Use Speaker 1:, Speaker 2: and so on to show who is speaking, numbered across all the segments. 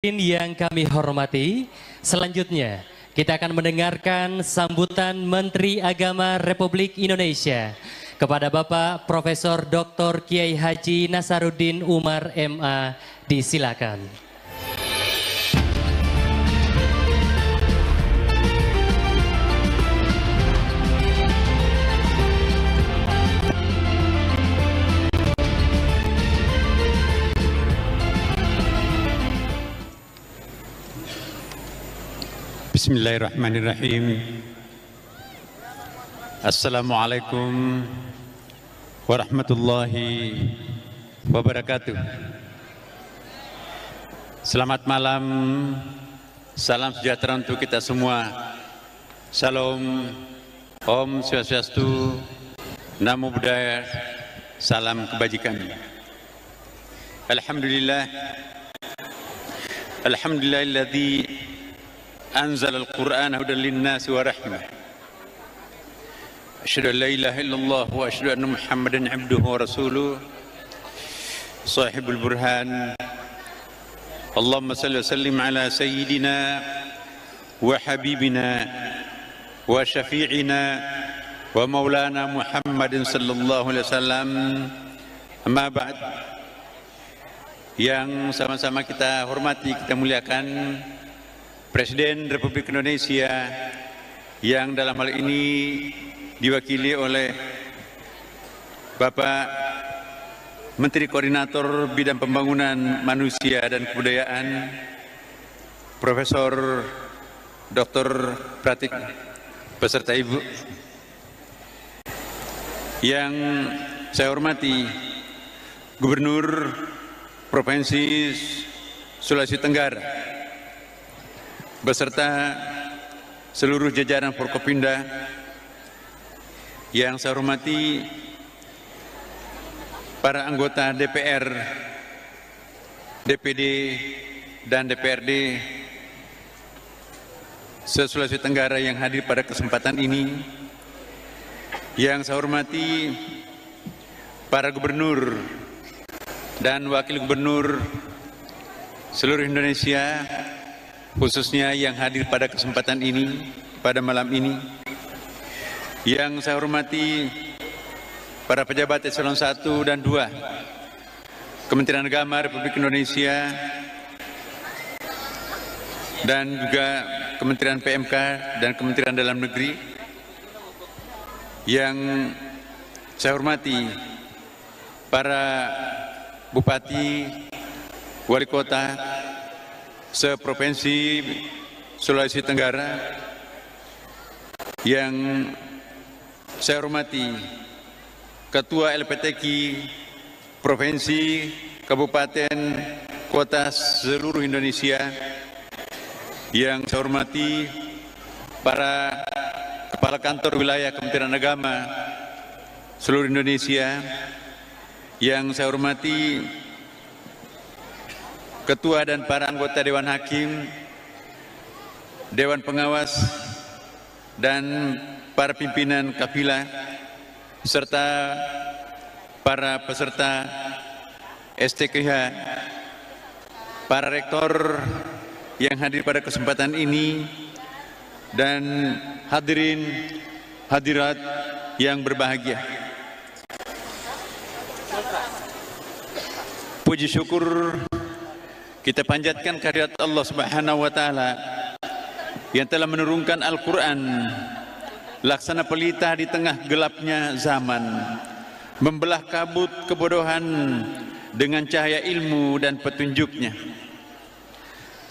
Speaker 1: Yang kami hormati, selanjutnya kita akan mendengarkan sambutan Menteri Agama Republik Indonesia kepada Bapak Profesor Dr. Kiai Haji Nasaruddin Umar MA. Disilakan.
Speaker 2: Bismillahirrahmanirrahim. Assalamualaikum warahmatullahi wabarakatuh. Selamat malam, salam sejahtera untuk kita semua. Salam, Om Swastiastu, Namo Buddhaya, salam kebajikan. Alhamdulillah, alhamdulillahilladzi anzal al-Qur'an hudan lin-nas wa rahmah. Asyhadu an la ilaha illallah wa asyhadu anna Muhammadan abduhu wa rasuluh. Sahibul burhan. Allahumma salli wa sallim ala sayyidina wa habibina wa syafi'ina wa maulana Muhammadin sallallahu alaihi wasallam. Amma ba'd. Yang sama-sama kita hormati, kita muliakan Presiden Republik Indonesia yang dalam hal ini diwakili oleh Bapak Menteri Koordinator Bidang Pembangunan Manusia dan Kebudayaan, Profesor Dr. Pratik beserta Ibu. Yang saya hormati Gubernur Provinsi Sulawesi Tenggara beserta seluruh jajaran Forkopimda. Yang saya hormati para anggota DPR, DPD, dan DPRD se-Sulawesi Tenggara yang hadir pada kesempatan ini. Yang saya hormati para gubernur dan wakil gubernur seluruh Indonesia, khususnya yang hadir pada kesempatan ini, pada malam ini. Yang saya hormati para pejabat eselon 1 dan 2 Kementerian Agama Republik Indonesia dan juga Kementerian PMK dan Kementerian Dalam Negeri. Yang saya hormati para bupati, wali kota se-Provinsi Sulawesi Tenggara. Yang saya hormati Ketua LPTQ Provinsi, Kabupaten, Kota seluruh Indonesia. Yang saya hormati para Kepala Kantor Wilayah Kementerian Agama seluruh Indonesia. Yang saya hormati Ketua dan para anggota Dewan Hakim, Dewan Pengawas, dan para pimpinan kafilah, serta para peserta STKH, para rektor yang hadir pada kesempatan ini, dan hadirin hadirat yang berbahagia. Puji syukur kita panjatkan kehadirat Allah Subhanahu wa taala yang telah menurunkan Al-Qur'an, laksana pelita di tengah gelapnya zaman, membelah kabut kebodohan dengan cahaya ilmu dan petunjuknya.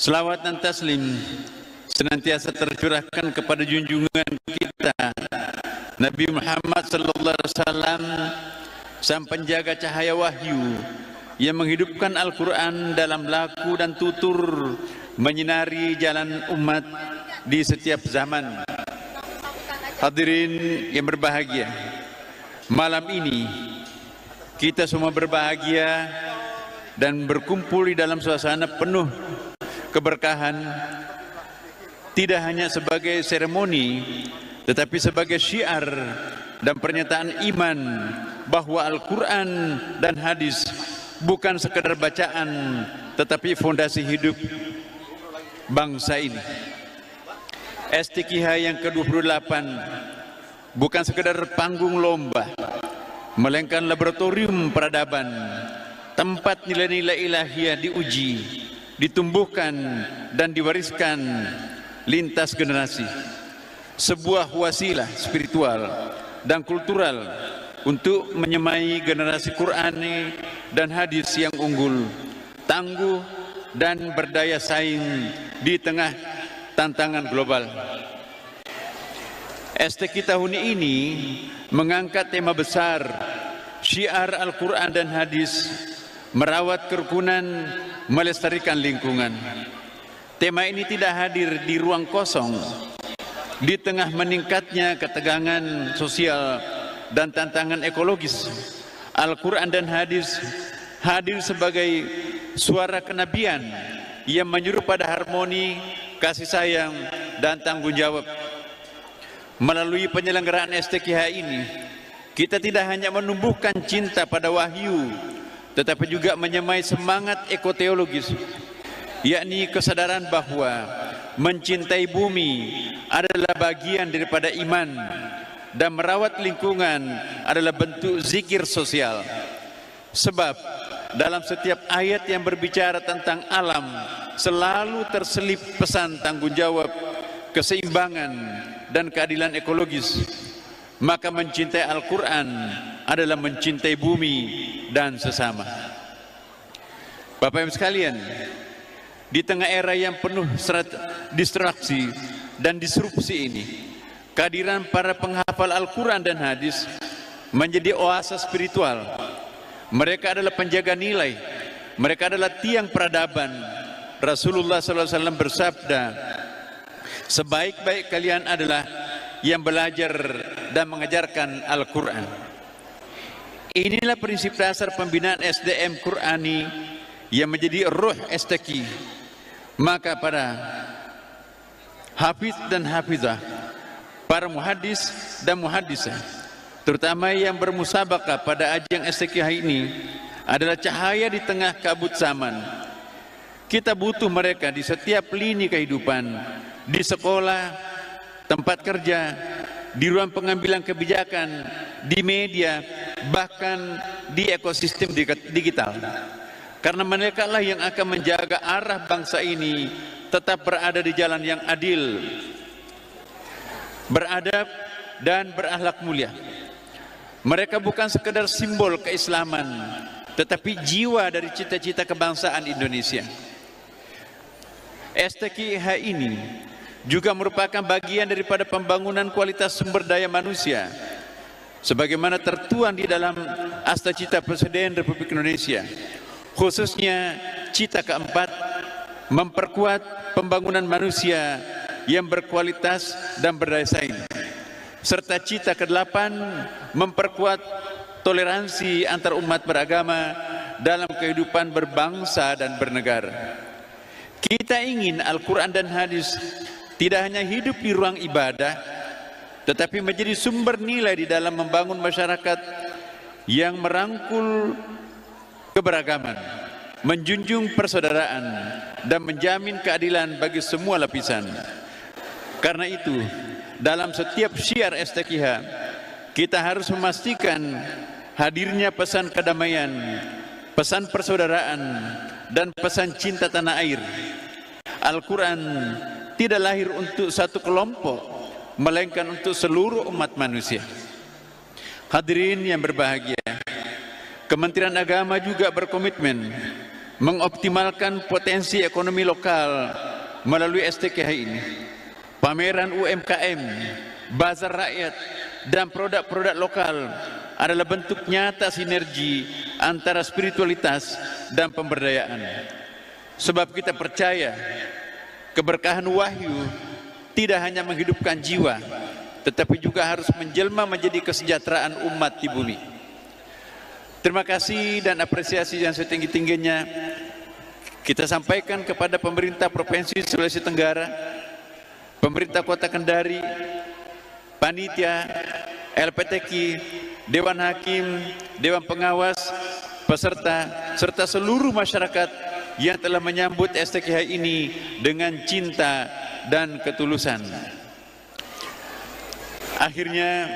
Speaker 2: Selawat dan taslim senantiasa tercurahkan kepada junjungan kita Nabi Muhammad sallallahu alaihi wasallam, sang penjaga cahaya wahyu yang menghidupkan Al-Quran dalam laku dan tutur, menyinari jalan umat di setiap zaman. Hadirin yang berbahagia, malam ini kita semua berbahagia dan berkumpul di dalam suasana penuh keberkahan, tidak hanya sebagai seremoni, tetapi sebagai syiar dan pernyataan iman bahwa Al-Quran dan hadis bukan sekedar bacaan, tetapi fondasi hidup bangsa ini. STQH yang ke-28 bukan sekedar panggung lomba, melainkan laboratorium peradaban, tempat nilai-nilai ilahiyah diuji, ditumbuhkan dan diwariskan lintas generasi. Sebuah wasilah spiritual dan kultural untuk menyemai generasi Qur'ani dan hadis yang unggul, tangguh dan berdaya saing di tengah tantangan global. STQ tahun ini mengangkat tema besar syiar Al-Quran dan hadis, merawat kerukunan, melestarikan lingkungan. Tema ini tidak hadir di ruang kosong, di tengah meningkatnya ketegangan sosial dan tantangan ekologis. Al-Quran dan hadis hadir sebagai suara kenabian yang menyuruh pada harmoni, kasih sayang, dan tanggung jawab. Melalui penyelenggaraan STQH ini, kita tidak hanya menumbuhkan cinta pada wahyu, tetapi juga menyemai semangat ekoteologis, yakni kesadaran bahwa mencintai bumi adalah bagian daripada iman dan merawat lingkungan adalah bentuk zikir sosial. Sebab dalam setiap ayat yang berbicara tentang alam selalu terselip pesan tanggung jawab, keseimbangan dan keadilan ekologis. Maka mencintai Al-Quran adalah mencintai bumi dan sesama. Bapak Ibu sekalian, di tengah era yang penuh distraksi dan disrupsi ini, kehadiran para penghafal Al-Quran dan hadis menjadi oase spiritual. Mereka adalah penjaga nilai, mereka adalah tiang peradaban. Rasulullah SAW bersabda, sebaik-baik kalian adalah yang belajar dan mengajarkan Al-Quran. Inilah prinsip dasar pembinaan SDM Qurani yang menjadi ruh STQ. Maka para hafiz dan hafizah, para muhadis dan muhadisah, terutama yang bermusabaqah pada ajang STQH ini, adalah cahaya di tengah kabut zaman. Kita butuh mereka di setiap lini kehidupan, di sekolah, tempat kerja, di ruang pengambilan kebijakan, di media, bahkan di ekosistem digital. Karena mereka lah yang akan menjaga arah bangsa ini tetap berada di jalan yang adil, beradab dan berakhlak mulia. Mereka bukan sekedar simbol keislaman, tetapi jiwa dari cita-cita kebangsaan Indonesia. STQH ini juga merupakan bagian daripada pembangunan kualitas sumber daya manusia, sebagaimana tertuang di dalam Akta Cita Presiden Republik Indonesia, khususnya cita keempat, memperkuat pembangunan manusia yang berkualitas dan berdaya saing, serta cita ke-8, memperkuat toleransi antar umat beragama dalam kehidupan berbangsa dan bernegara. Kita ingin Al-Quran dan hadis tidak hanya hidup di ruang ibadah, tetapi menjadi sumber nilai di dalam membangun masyarakat yang merangkul keberagaman, menjunjung persaudaraan, dan menjamin keadilan bagi semua lapisan. Karena itu, dalam setiap syiar STQH, kita harus memastikan hadirnya pesan kedamaian, pesan persaudaraan, dan pesan cinta tanah air. Al-Quran tidak lahir untuk satu kelompok, melainkan untuk seluruh umat manusia. Hadirin yang berbahagia, Kementerian Agama juga berkomitmen mengoptimalkan potensi ekonomi lokal melalui STQH ini. Pameran UMKM, bazar rakyat, dan produk-produk lokal adalah bentuk nyata sinergi antara spiritualitas dan pemberdayaan. Sebab kita percaya keberkahan wahyu tidak hanya menghidupkan jiwa, tetapi juga harus menjelma menjadi kesejahteraan umat di bumi. Terima kasih dan apresiasi yang setinggi-tingginya kita sampaikan kepada pemerintah Provinsi Sulawesi Tenggara, pemerintah Kota Kendari, panitia, LPTQ, Dewan Hakim, Dewan Pengawas, peserta, serta seluruh masyarakat yang telah menyambut STKH ini dengan cinta dan ketulusan. Akhirnya,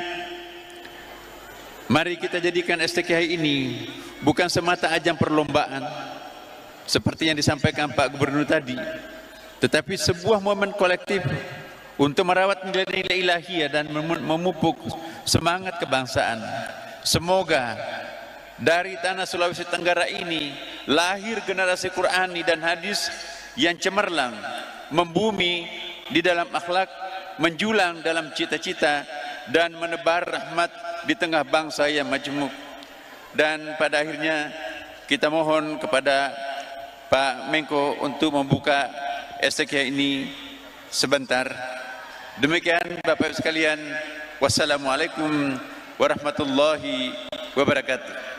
Speaker 2: mari kita jadikan STKH ini bukan semata ajang perlombaan seperti yang disampaikan Pak Gubernur tadi, tetapi sebuah momen kolektif untuk merawat nilai-nilai ilahiyah dan memupuk semangat kebangsaan. Semoga dari tanah Sulawesi Tenggara ini lahir generasi Qur'ani dan hadis yang cemerlang, membumi di dalam akhlak, menjulang dalam cita-cita, dan menebar rahmat di tengah bangsa yang majmuk. Dan pada akhirnya kita mohon kepada Pak Menko untuk membuka STKH ini sebentar. Demikian Bapak Ibu sekalian, wassalamualaikum warahmatullahi wabarakatuh.